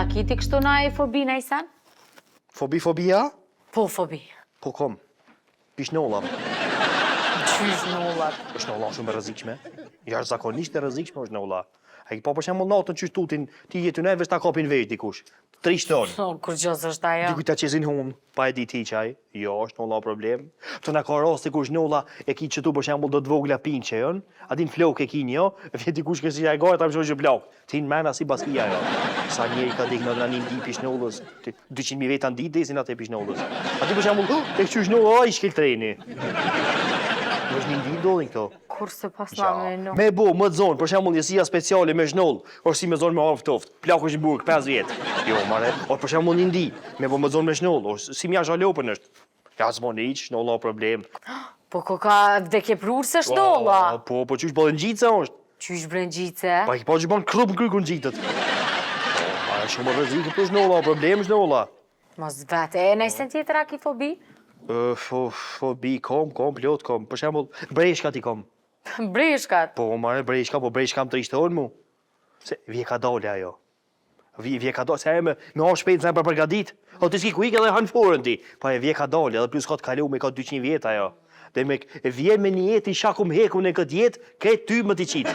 Kiti kështu na e fobi na i sen? Fobia? Po, fobi. Po kom. Pishnolla. Qysh nolla? Pishnolla shumë e rrezikshme. Jashtëzakonisht e rrezikshme është nolla. Ai po për shembull natën çysh tutin, ti jetë në veç ta kapin veç dikush. 3 ton. Kur gjos është ajo? Dikuj ta qesin hun, pa e di ti çaj. Jo, është nolla problem. Të na ka raste kush nolla e ki çtu për shembull do të vogla pinçe jon. A din flok e kin jo, vjen dikush që si ai gata më shoqë blok. Ti në mëna si baskia jo. Sa njëri ka dik në ranin di pishnollës, 200.000 veta në ditë desin atë pishnollës. A ti për shembull, e qysh nolla ai shkel treni. Mos një ndi ndodhin këto. Kurse pas na me no. Me bo, më të zonë, për shembull njësia speciale me zhnoll, ose si me zonë me havë ftoft. Plaku është i burg 5 vjet. Jo, mare, ose për shembull një ndi, me bo më zonë me zhnoll, ose si mja zhalopën është. Ja s'mon hiç, shnolla problem. Po ko ka vdekje prurse shnolla? Po qysh bëllëngjica është? Qysh brengjice? Pa i po që bën klub në kërkun gjitët. A e shumë rrezikë për shnolla, problem shnolla. Mos vete, e nëjsen tjetër a ki fobi? Fobi, kom, plot kom. Për shembull, breshkat i kom. Breshkat? Po, mare, breshka më trishton mu. Se vje ka dole ajo. Vje ka dole, se e me ha shpejt zemë për përgadit. O të s'ki ku ike dhe hanë forën ti. Pa e vje ka dole, edhe plus ka të kalu me ka 200 vjet ajo. Dhe me vjen me një jetë i shakum heku në këtë jetë, këtë ty më t'i qitë.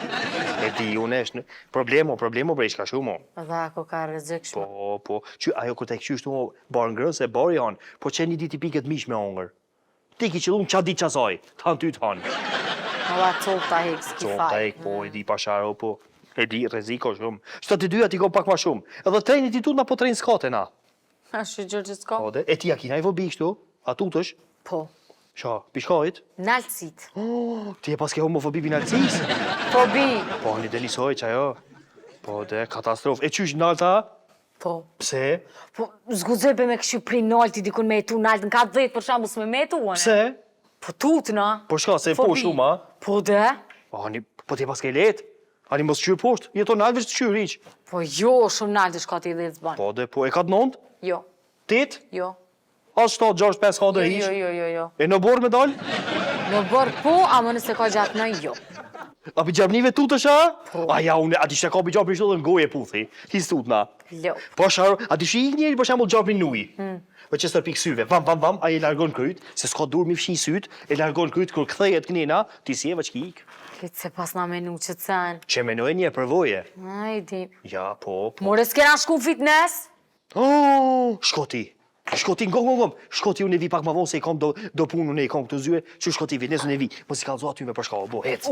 E di, unë është problemo breshka shumë. Dha, ko ka rrezikshme. Po, që ajo kur të këqyshtu mu barë ngrën se bari hanë, po që një dit i piket mish me ongër. Ti ki qëllun qa dit qasaj, t'hanë ty t'hanë. Alla cop ta hek s'ki faj. Cop ta hek, po, e di pasharo, po, e di rreziko shumë. Shtë të dyja ti kom pak ma shumë. Edhe trenit i tut na po trenin s'kate na. A shi Gjorgji s'ka? E ti a kina i fobi kështu? A tutësh? Po. Qa, pishkajt? Nalëcit. Ti e paske homofobi për nalëcis? Fobi. Po, një denisoj që ajo. Po, dhe katastrof. E qysh nalta? Po. Pse? Po, zguzebe me këshu pri nalti dikun me jetu nalt në ka 10 për shambu s'me me jetu, ane? Pse? Po tut, na. Po shka, se po shumë, a? Po dhe? Po ti paske let? Ani mos qyrë poshtë? Jeton nalt veç të qyrë iq? Po jo, shumë nalt është ka ti dhe zban. Po, dhe po, e ka të nëndë? Jo. Tit? Jo. As 7-6-5 ka dhe iq? Jo. E në borë me dalë? Në borë po, ama nëse ka gjatë në jo. A për gjabnive tu të shë? Po. A ja, unë, a ti shë ka për gjabni shtu dhe në goje puthi. Histut na. Jo. Po sharo, a ti shë i njeri për shambull gjabni nuj. Për që stër pik syve, vam, a i largon kryt, se s'ka dur mi fshi syt, e largon kryt, kër këthejet kënina, ti si e vë qki ik. Këtë se pas na menu që të sen. Që menoj një përvoje. A, i di. Ja, po. More s'kena shku fitness? Shkoti, ngom. Shkoti unë e vi pak ma vonë se i kom do punë, unë e i kom këtë zyre, që shkoti fitness unë e vi. Mos i kalzo aty me përshka, bo, hec.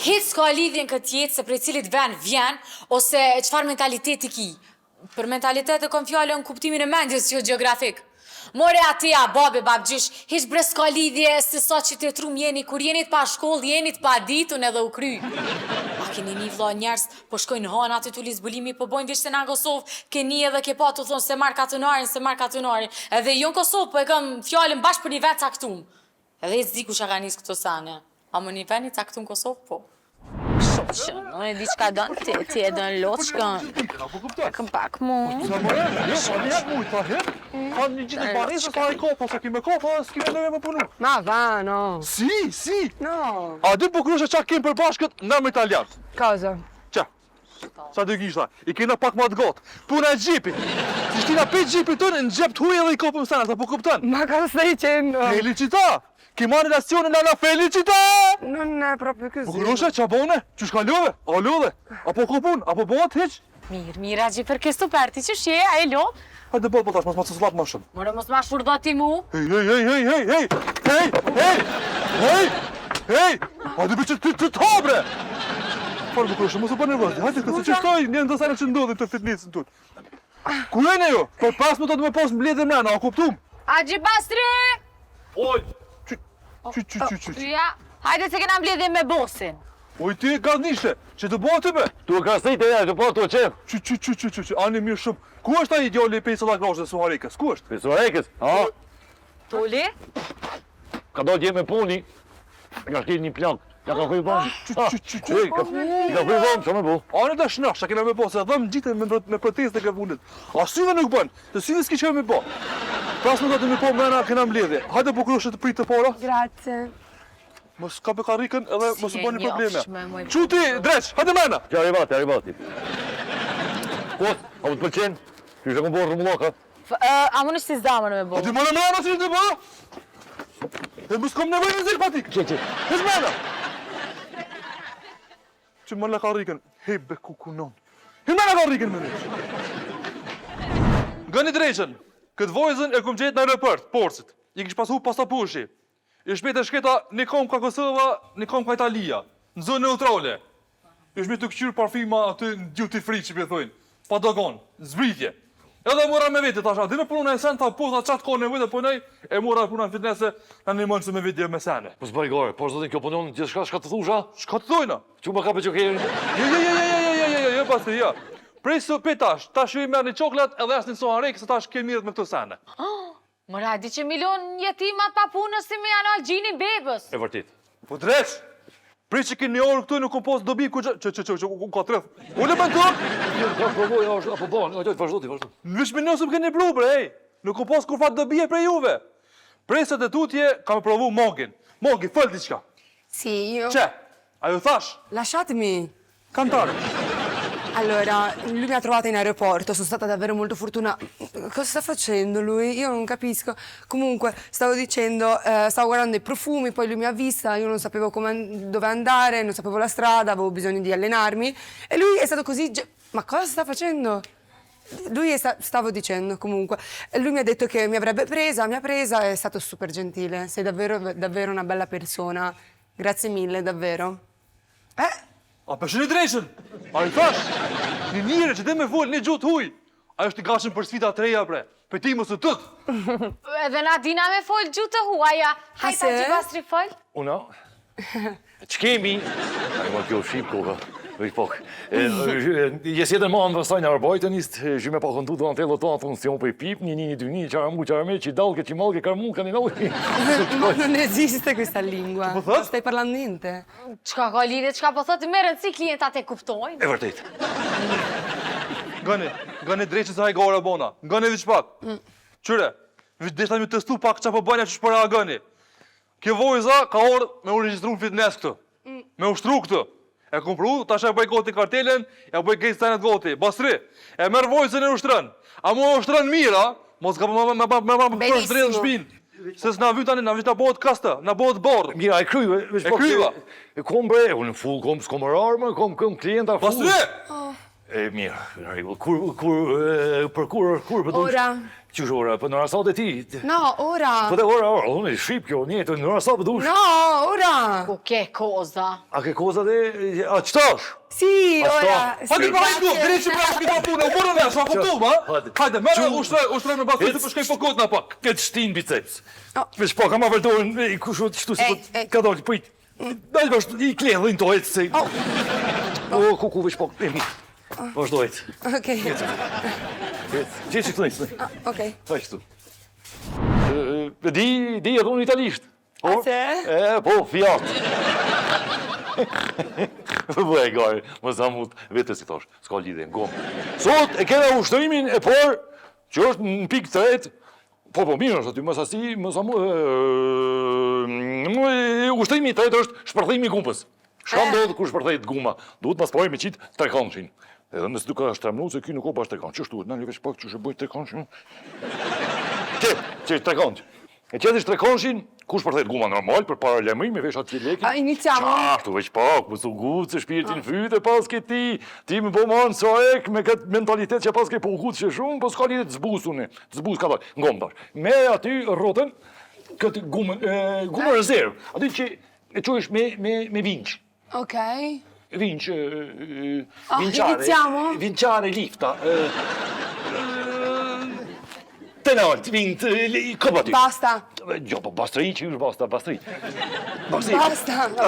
Hiç s'ka lidhjen këtë jetë se prej cilit ven vjen, ose çfarë mentaliteti ki. Për mentalitet e kom fjallën në kuptimin e mendjes jo geografik. More atia, babi, babgjysh, hiç bre s'ka lidhje se sa që të trum jeni, kur jenit pa shkoll, jenit pa ditun edhe u kry. A keni një vlla njerës, po shkojnë hanë aty t'u zbulimi, po bojnë vishte në Kosovë, keni edhe ke pa t'u thonë se marr katunarin, edhe jo në Kosovë, po e kam fjallën bashkë për një vet caktum. Edhe e s'di ku shka ka nis këto sane, a më një vet një caktum Kosovë, po. Që, në e di qka dënë ti e dënë lotë shkën. Këm pak mu. Sa më e, jo, pa një hek mujtë, ta hek. Ka një gjithë në Paris, s'ka i kopa, sa ki me kopa, s'ki me nëve më punu. Ma va, no. Si. No. A di po kërëshe qa kemë për bashkët në me italianët? Cosa? Qa? Sa dy gishta, i kena pak ma të gotë. Puna e gjipit. Si shtina pe gjipit tënë, në gjep t'huj edhe i kopëm sana, sa po kuptan. Ma ka stai dicendo? Felicità! Che ma relazione nella felicità! Non è proprio così. Po kërëshe, qa bone? Që shka love? A love? Apo kopun? Apo bëhat heq? Mirë, Agji, për këstu parti që shje, a e lo? Hajde bëllë po tash, mas ma të slatë ma shumë. More mos ma shurdo ti mu. Hej! Hajde për që të tabre! Farë më kërëshe, mos u për nervozi. Hajde kësë që shtoj një ndësare që ndodhin të fitnessin tut. Ku e ne jo? Për 5 minutat me pas mbledhe mrena, a kuptum? Agji Bastri! Oj! Ja, hajde se kena mbledhe me bosin. Oj ti gaznishe, që të bëha ty be? Tu e ka sejt e ja, të po të qef. Që, ani mirë shumë. Ku është ai djali 50 groshë dhe Suharikës? Ku është? Për Suharekës, a? Toli? Ka do t'je me puni. Ka shkel një plak. Ja ka kuj vonë. Ka kuj vonë, që me bu? Ani të shnash, a kena me po, se dhëm gjitën me proteste ke fundit. A syve nuk bën, të syve s'ki që me po. Pras nuk atë me po, mena kena mbledhje. Hajde po krushe të pritë të para. Grazie. Mos ka për karikën edhe mos u bëni je probleme. njofshme, moj Quti, dreq, hajde mena! Që arrivati. Kos, a më të pëlqen? Që shë kom bërë rëmulloka? A më nështë si zdamën me bo? A ti më në mena si të bëha? E mos kom nevoj në zirë patik. Që. Hes mena! Që më në karikën, hebe kukunon. He mena karikën me një. Gëni dreqën, këtë vojzën e kom gjetë në aeroport, porsit. I kish pasu pasaporshi. I shpet e shketa një kom ka Kosova, një kom ka Italia, në zonë neutrale. I shpet të këqyrë parfima aty në duty free që për thujnë, pa dogon, zbritje. Edhe mora me vete tasha, dhe me punën e sen, ta po, ta qatë kone e vete punoj, e mora punën fitnese, në një mënë se me vete me sene. Po s'bëj gore, po zotin kjo punon gjithë shka të thusha? Shka të thujna? Që më ka për që kejnë? Jo, pasti, ja. Prej së pe tash ju i merë një qoklat edhe as një Suharek, se tash ke mirët me këto sene. Mëra, di që milion jetimat pa punës si me janë algjini bebës. E vërtit. Po dreq, prej që ke një orë këtu nuk kom posë dobi ku që ka treth. Unë e bëndër, Ka provoj, apo bon, vazhdo. në vish minusëm ke një blu, bre, nuk kom posë kur fat dobi e prej juve. Prej së të tutje, ka me provu Mogin. Mogi, fëll diqka. Sì, io... C'è, a ju thash, Lasciatemi. cantare. Allora, lui mi ha trovato in aeroporto, sono stata davvero molto fortunata. Cosa sta facendo lui? Io non capisco. Comunque, stavo dicendo, stavo guardando i profumi, poi lui mi ha vista, io non sapevo dove andare, non sapevo la strada, avevo bisogno di allenarmi. E lui è stato così... Ma cosa sta facendo? Stavo dicendo, comunque. E lui mi ha detto che mi avrebbe presa, mi ha presa, è stato super gentile. Sei davvero una bella persona. Grazie mille, davvero. A përshë një drejshën, a i thash, një njëre që dhe me vull një gjutë huj, a është i gashën për sfida të reja, bre, për ti më së tëtë. Edhe na dina me folë gjutë të huaja. Hajta se? gjivastri folë. Una? Që kemi? Ai më kjo shqip koka. Veç pak. Jes jetën ma në vëstaj në arbajtën ist, me pa këndu të antelo të funksion për i pip, një, çara mu, çara me, që dalke, që malke, karmu, ka një nalke. Ma non esiste questa lingua. Che thot? Non stai parlando niente. Qka ka lidhe, qka po thotë, me rëndësi klientat e kuptojnë. E vërtet. Gëni drejqën se hajgore bona, gëni vich pak. Qyre, vich deshta mi testu pak që po bënja që shpëra gëni. Kjo vojza ka orë me u regjistru në fitness këtë, me ushtru këtë. E kumpru, tash e bëj goti kartelen, e bëj gejtë senet goti, basri. E merë vojzën e ushtërën. A mu ushtërën mira, mos ka me përsh drejtë në shpinë. Se s'na vy tani, na vy ta bëhet kasta, na bëhet bordë. Mira, e kryve. E kryva. E kom bre, unë full kom, s'kom armë, kom klienta full. Basri! E mirë, në rregull. Për kur përdojnë? Ora. Qysh ora, për në rasat e ti? No, ora. Po dhe ora, unë e shqip kjo, njëtë, në rasat përdojnë? No, ora. Ku ke koza. A ke koza dhe, a qëtash? Sì, Aspetta. ora. Hajde pra i këtu, drejtë pra këtu punë, u bërë në, s'ma kuptu, ma? Hajde. Hajde, merë ushtroj me basri, të përshkej po kot na pak. Këtë shtin biceps. Oh. Veç pak, ama vërdojnë, i kushu të qëtu si Ej. ka dalë, pëjt. Dalë vazhdo, i kledhin to, e të se... O, kuku, veç pak, e mirë. Vazhdojt. Ok. Që që këtë nëjtë? Ok. Ta që tu. Di edhe unë italisht. A se? Po, Fiat. Po e gari, më zamut, vete si thosh, s'ka lidhe, gomë. Sot e kena ushtërimin e por, që është në pikë të retë, po mirë është aty, më sasi, më zamut, ushtrimi të retë është shpërthimi gumbës. Shka ndodhë kur shpërthejt guma? Duhet mas pojë me qitë trekanëshin. Edhe nësë duka shtramnu, se kjo nuk o bash trekan. Qështu, në një veç pak që shë bëjt trekanëshin? Që trekanët. E qëtë ishtë trekanëshin, ku shpërthejt guma normal, për para lemri, me vesh atë lekin. Iniziamo. Qashtu, veç pak, më su gutë, se shpirtin fyte pas ke ti më po manë sojek, me këtë mentalitet që pas ke po gutë që shumë, po s'ka lidhe të zbusune, të zbus ka doj, ngom tash. Me aty rotën, këtë gumë rezervë, aty që e qojsh me vinç. Ok. Vinç, iniziamo? Vinciare lifta. Të nalt, vint, këpa ty. Basta. Jo, po bastri që është basta, bastri. Basta.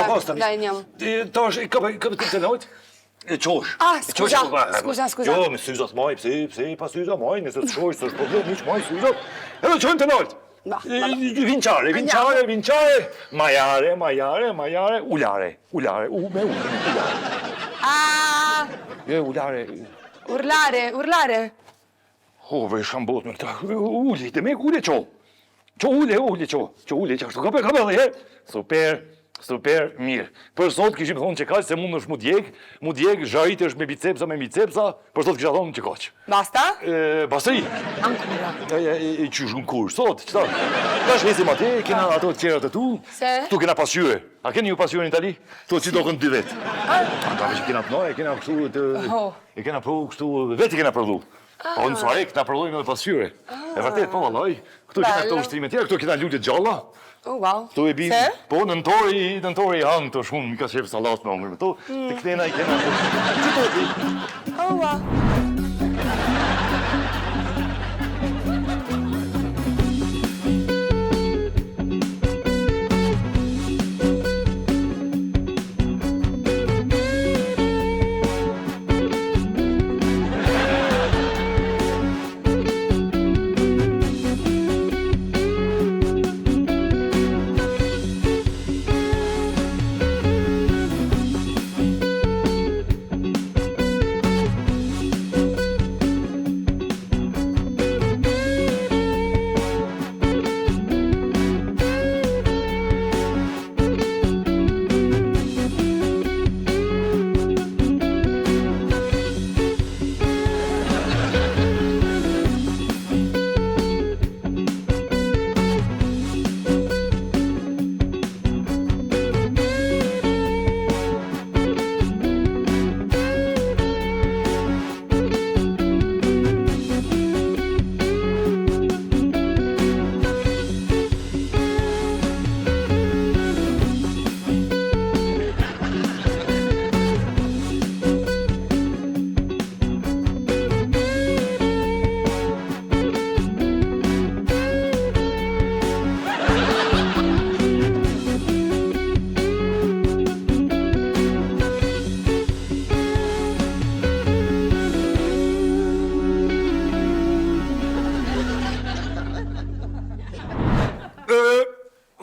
Basta. Dai, andiamo. Tash, këpa të nalt. Qosh. Ah, scusa, scusa. Jo, me syzat maj, pse pa syzat maj, nëse të shosh, s'është problem, miq maj syzat. Edhe qojnë të nalt. Vinçare. Majare, ulare, ulare. Ah, Ulare. urlare. Ve shambot me këta. Uli, të me ule qo. Qo ule, që ashtu ka dhe herë. Super, mirë. Për sot kishim thonë që kaq se mund është mu djeg, zharit është me bicepsa, për sot kisha thonë që kaq. Basta? Bastri. Ancora. Qysh në kur, sot, qëta? Tash hesim atje, kena ato të qerat e tu. Se? Tu kena pasqyre. A keni ju pasqyre në Itali? Tu që do kënë 2 vetë. Ata që kena të noj, kena kështu të... E kena pru kështu, vetë kena prodhu. Po në farek, na prodhojnë edhe pasqyre. E vërtet, po vallaj. Këtu kena këto ushtrime tjera, këtu kena lutje gjalla. Oh, wow. Tu e bim, Se? po nëntori i hangë të shumë, mi ka qef salat me omër. Tu, të këtena i kena... Oh, wow.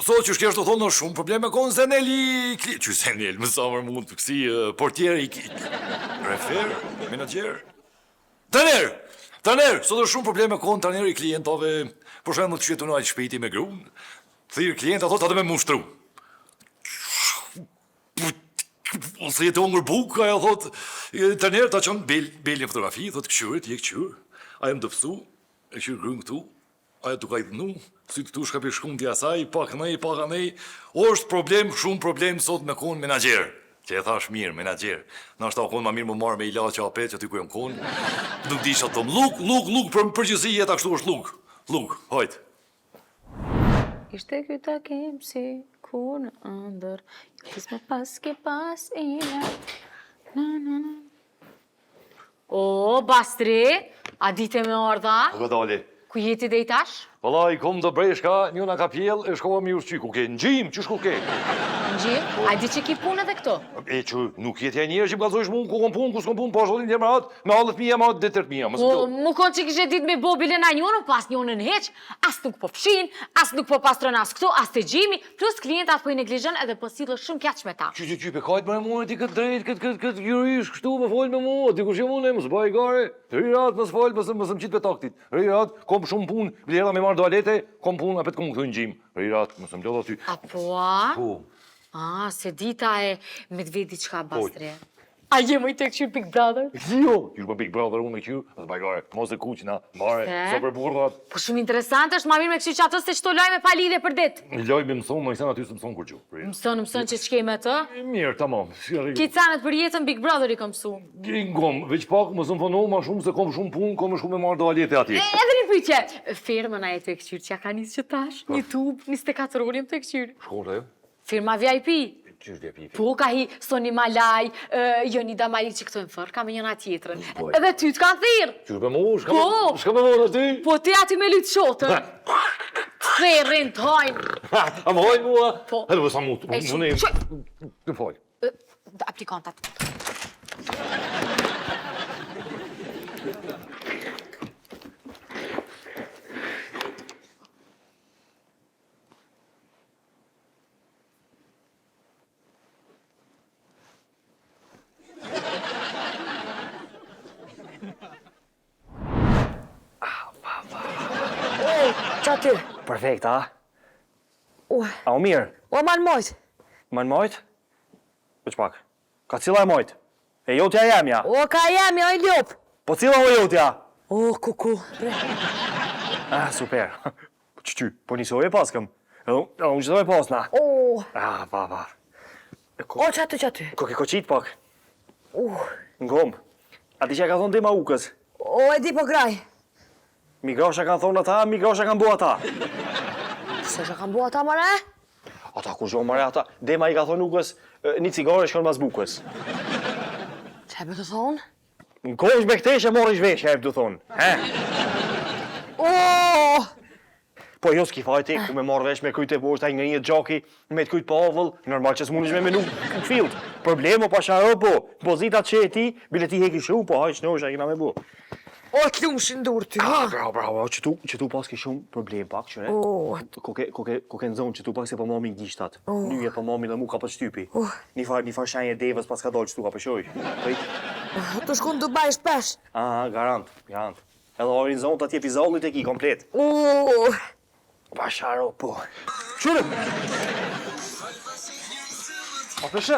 Sot që shkesh të thonë shumë probleme konë Zeneli... Që Zenel, më sa mërë mund të kësi portjeri... Refer, menager... Taner, sot është shumë probleme konë taner i klientove... Por shemë të qëtu në ajtë shpejti me grunë... Thirë klienta thot atë me mushtru... Ose jetë ongër buk, aja thot... Taner ta qënë bel një fotografi, thot këshyrit, je këshyr... Aja më dëfsu, e këshyr grënë këtu... Aja të ka i dhënu, si të tu shka për shkun të jasaj, pak nej, është problem, shumë problem sot me konë menager. Që e thash mirë, menager. Në ashtë ta konë ma mirë më marrë me ila që apet që ty ku jem konë. Nuk di që të tëmë, luk, përgjësi jeta kështu është luk, hajtë. Ishte ky takim si ku në ndër, kis me pas ke pas ime. O, Bastri, a dite me orda? Po dali. Ku jeti dhe i tash? Valla, i kom të breshka, njëna ka pjell, e shkova mi ushqy, ku ke në gjim, që shku ke? Në gjim? A di që ki punë edhe këto? E që nuk jetë e njerë që më kalzojsh mu, ku kom punë, ku s'kom punë, po ashtë të marat, me halët mija, ma dhe tërt mija, mësë Po, mu konë që kishe dit me bobile na njënë, pas njënën heq, as nuk po fshin, as nuk po pastron as këto, as të gjimi, plus klientat po i neglijën edhe po sidhë shumë kjaq me ta. Që pe kajtë më mune ti këtë drejt, këtë jurish, kështu me folë me mua, ti kur që mune, mësë bëj gare, rirat, mësë folë, mësë më qitë pe taktit, rirat, kom shumë punë, vlera me marrë toalete, kom punë, apet kom këtu në gjim, rirat, mësë më lodha ty. Apo, a? Po. Se dita e medvedi qka, Bastri. A je më i të këqyr Big Brother? Jo, qyr për Big Brother, unë me qyr, mësë bëj gare, mos e kuqna, mare, so për burrat. Po shumë interesant është, ma mirë me këqyr që atës se qëto lojme pa lidhe për dit. Loj me mëson, më i sen aty së mëson kur që. Mëson që qke me të? Mirë, tamam. Ki canet për jetën Big Brother i kom su. Ngom, veç pak më zëmfonohu ma shumë se kom shumë punë, kom shku me marrë toalete atje. Edhe një pyqe, firmën a e të këqyr që ja ka njës që tash, një tub, 24 orë jem të këqyr. Shkota jo? Firma VIP. Qysh vje pipi? Po, ka hi Soni Malaj, Jonida Malik që këto në fërë, ka me njëna tjetërën. Po. Edhe ty të kanë thirë. Qysh be mu? Po. Shka me mu në ty? Po, ti ati me lytë shotën. Therin, të hajnë. A më hojnë mua? Po. Edhe sa mu të E, më ne... shoj. Të foj. Aplikantat. Qa ty? Perfekt, a? Ua, A o mirë? o man mojt. Ma në mojt? Veç pak. Ka cila e mojt? E jotja jemja. O, ka jemi, o i ljop. Po cila o jotja? O, kuku. Ah, super. Qy, po njësoj e paskëm. Edhe unë qëtoj e pasna. O, Ah, pa. o, qa ty? Ko ke koqit pak. U, Ngom. A ti që ka thonë dima ukës? o, e di po graj. Migrosha kanë thonë ata, migrosha kanë bua ata. Se që kam bua ta mëre? Ata ku zhonë mare ata. Dema i ka thonë ukës, një cigare shkon mas bukës. Qa e be të thonë? Në kohësh me këtej që morish veshja, e për të thonë. He? O, Po jo s'ki fajti, ku me marrë vesh me kujt e poshtë, ai nga një gjoki, me të kujt pa ovull, normal që s'munish me menu në filt. Problemo pa sharo po, pozitat që e ti, bile ti heki shumë, po haj shnosha kina me bu. o, të lumshin dur ty, ha? Bravo, që tu pas ke shumë problem pak, që ne? O, Ko ke nëzonë që tu pak se pa mami gishtat. Nyje pa mami dhe mu ka për shtypi. Një far shenje devës pas ka dollë që tu ka pëshoj. të shku në Dubai shpesh. Aha, garant. Edhe horizont atje pizollit e ki komplet. O, Pa sharo po. Qyre! A peshe?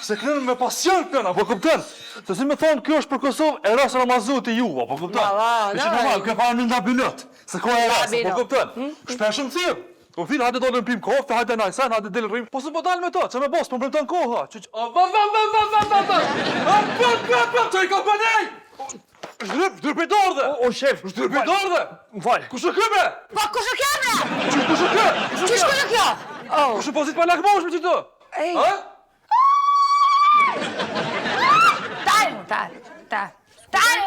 Se kënë me pasion kënë, apo këptën? Se si me thonë, kjo është për Kosovë, e rrasë Ramazuti ju, apo këptën? Bravo, Me që normal, kjo parë në nga binët, se ko e rrasë, bino. apo këptën? Shpeshëm thirë. Po thirë, hajde do në pim kofte, hajde najsen, hajde delë rrim. Po se po dalë me to, që me bos, po më premton koha. Që që i ka bënej! Shdrypi dordhe! O, shef! Shdrypi dordhe! Më falë. Kush e këme? po, kush e keme? Kush e kë? Qish kush e kjo? Kush e pozit pa lakmosh me qëto? Ej. Ha? Tari,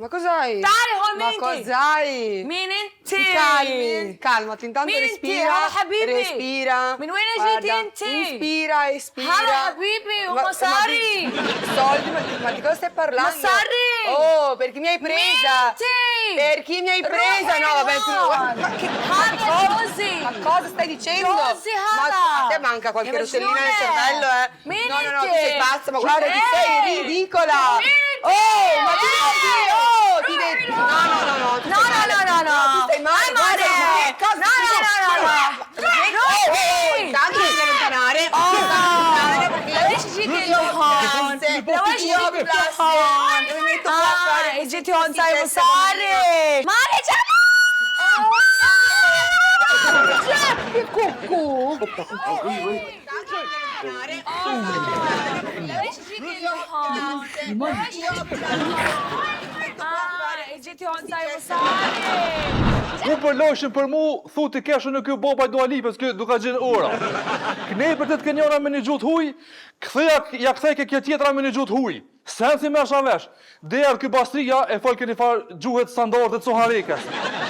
Ma cos'hai? Tari, hon, Ma menti. cos'hai? Min inti? Calmati, intanto Min inti? respira. Hala, habibi. Respira. Min wين Guarda, جيتي انتي؟ Inspira, espira. Hala, habibi, un Ma- masari. ma soldi, ma di cosa stai parlando? Masari. Oh, perché mi hai presa? Minti. Perché mi hai presa? No, vabbè, tu... Ma che... Hala, cosa- Josi. Ma cosa stai dicendo? Josi, Hala. Ma a te manca qualche Che rotellina nel ragione. cervello, eh? Minti. No, tu sei pazza, ma guarda che sei ridicola. Minti. Oh, ma ti devi... Oh, ti devi... No, tu No, stai no, male. no, no. Tu stai male, Ai, guarda male. che cosa... No, no, no, no. Intanto devi allontanare. Allontanare perché io... ليش جيتي Io هون؟ classe. ليش Io جيتي classe. هون؟ Io mi metto qua a fare... اجيتي هون tutti ساي i test مصاري ماري جمال كوكو ليش جيتي هون؟ اجيتي هون ساي مصاري Ku për loshin për mu, thu ti keshë në kjo boba Dua Lipës, kjo duka gjenë ora. Kënej për të të kenjona me një gjutë huj, ja kthej ke kjo tjetra me një gjutë huj. Sen si me shavesh. Derë kjo bastria e fol këni farë gjuhet standardet soharekes.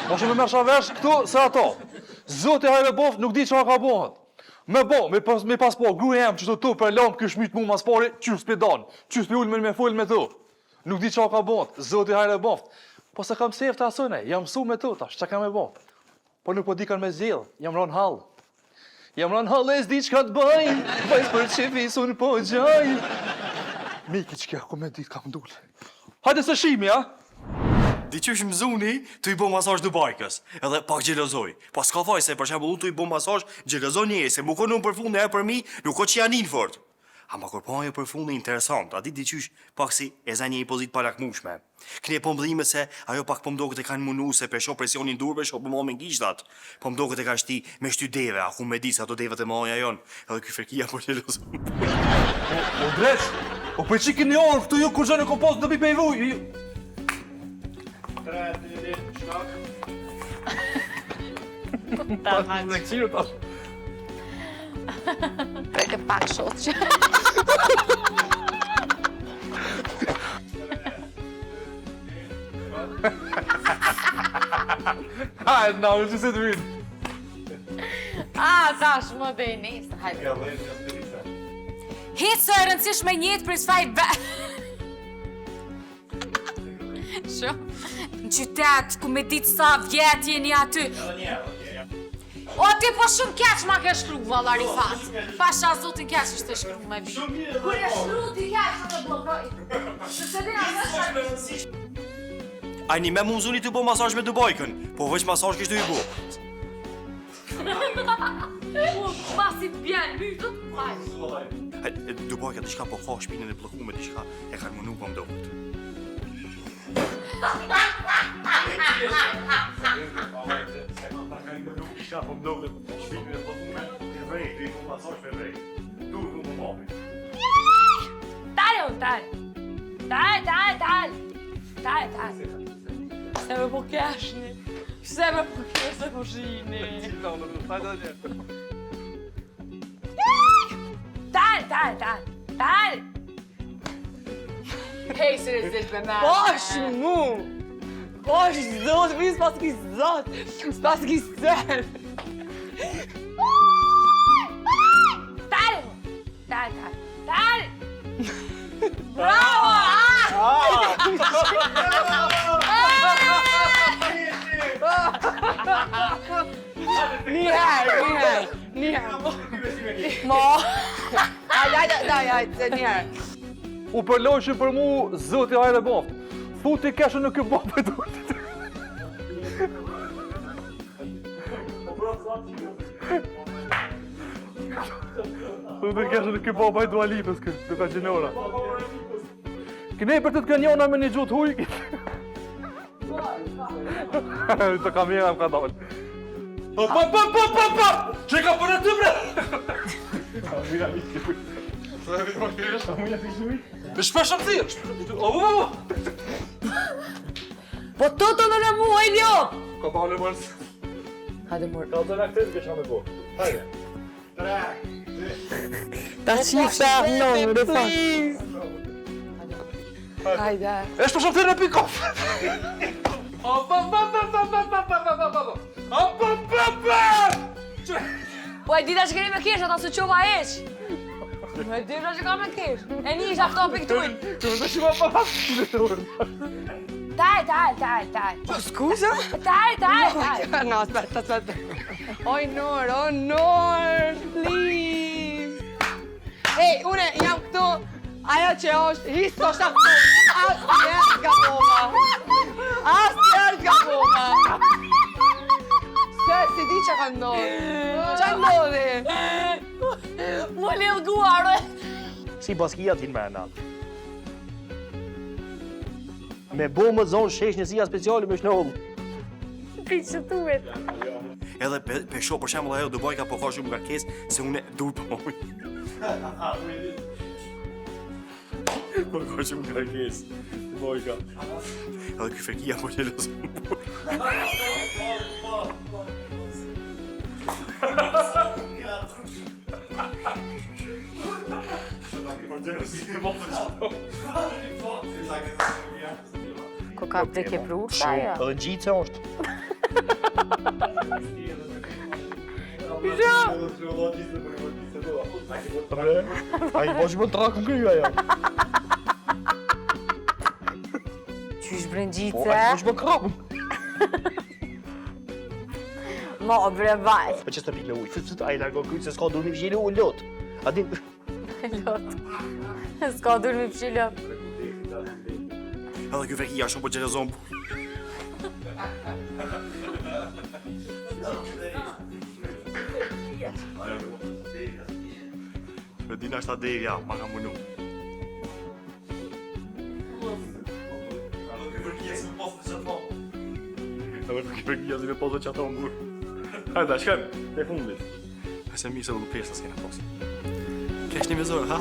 Moshe me shavesh këtu se ato. Zotë e hajre boft nuk di që ka bohet. Me pas po, gruja jam që të tu për lamë kjo shmyt mu mas pari, qys për danë, qys për ullë me full me tu. Nuk di që ka bohet, zotë e hajre boft. Po se kam seftë asune, jam mësu me tu tash, që kam e bo? Po nuk po di kanë me zilë, jam rënë halë. Jam rënë halë e s'di që ka të bëj, vajzë për që visun po gjaj. Miki që kja, ku me ditë kam ndullë. Hajde se shimi, a? Di që është mëzuni, të i bo masazh Dubajkës, edhe pak gjelozoj. Pas ka faj se për shembull unë të i bo masazh gjelozoj një, se mu konë unë për funde e për mi, nuk ko që janin fort. Ama kur po ajo për funde interesant, a di qysh pak si e za një pozit palakmushme. Kne po mbëllime se ajo pak po mdoket e kanë munu se pesho presionin durve, sho po momin gishtat. Po mdoket e ka shti me shty deve, a ku me di se ato devet e maja jon, edhe ky ferkia po gjelozoj. O dreq, o për që këni orë, këtu ju kur gjë në kompost në bipe i vuj. 3, 2, 1, shkak. Prekë pak shot që... Hajde, na, që se të vinë. Tash më bëj nesër, hajde. Hiç së e rëndësishme njëtë për s'faj Shumë, në qytet, ku me ditë sa vjetë jeni aty. O, ti po shumë keq ma ke shkru, valla Rifat. Pasha zotin keq është të shkru me vi. Kur e shkru ti keq më të blokoj. Se dina më shumë. Ajni me muzuni të bo masazh me Dubajkën, po veç masazh kishtu i bo. Masi të bjenë mytët, Hajde, Dubajka diçka po ka shpinën e bllokuar diçka e harmonu po mdohet. Daj. Se me po keshni. Se me po keshni po shini. Daj. Hej, seriozisht me me. Bosh mu. Bosh zot, vi s'pas ki zot. S'pas ki sen. Daj. Bravo! Një herë. Mo. Hajde, një herë. U përlojshin për mu, zëti hajde boftë. Futi keshën në kjo boftë e duhet. Futi keshën në kjo boftë e dualipës, të ka gjenora. Kënej për të të kënjona me një gjutë huj. Të kamera më ka dalë. Pa! Që ka për e të bre? Me shpesh am thirr. Po to në mu, e ljop! Ka pale mërës. Hajde mor. Ka të raktet ke shamë po. Hajde. Ta qifta, no, në fakt. Hajde. E shpesh am thirr në pikof. Po e dita që keni me kesh, ata se qova eq. Me dita që ka me kesh. E një isha këto piktujnë. Daj. Po skuza? Daj. No, aspetta. Oj, Nor, please. Ej, une jam këtu, ajo që është, histo është këtu. Asnjëherë s'gabova. Si di që ka ndodhë. Qa ndodhi? Më lëguar. Si baskia t'hin mena. Me bo më zonë shesh njësia speciali me shnollë. Piqë tuet. Edhe pe shoh për shembull ajo Dubajka po ka shumë ngarkesë se unë dur po moj. Po ka shumë ngarkesë. Dubajka. Edhe ky fekia po jelos. Ko ka vdekje për ushta, ja? Edhe gjitë është. Ai bosh më trakën kryja ja. Qysh Po, brëngjice? ai bosh më krap. Mo, bre vaj. Po ç'është pikë ujë. Fut ai largo kryt se s'ka durmi fshilë u lot. A din Lot. S'ka dur me pshilo. edhe ky fekia shumë po xhelozon. Me dina shta deri ja, ma ka munu. Edhe ky fekia si me pozo çato ngur. Hajde, shkem, te fundit. Se mi se u pjesë s'kena pos. Kesh një me zorë, ha.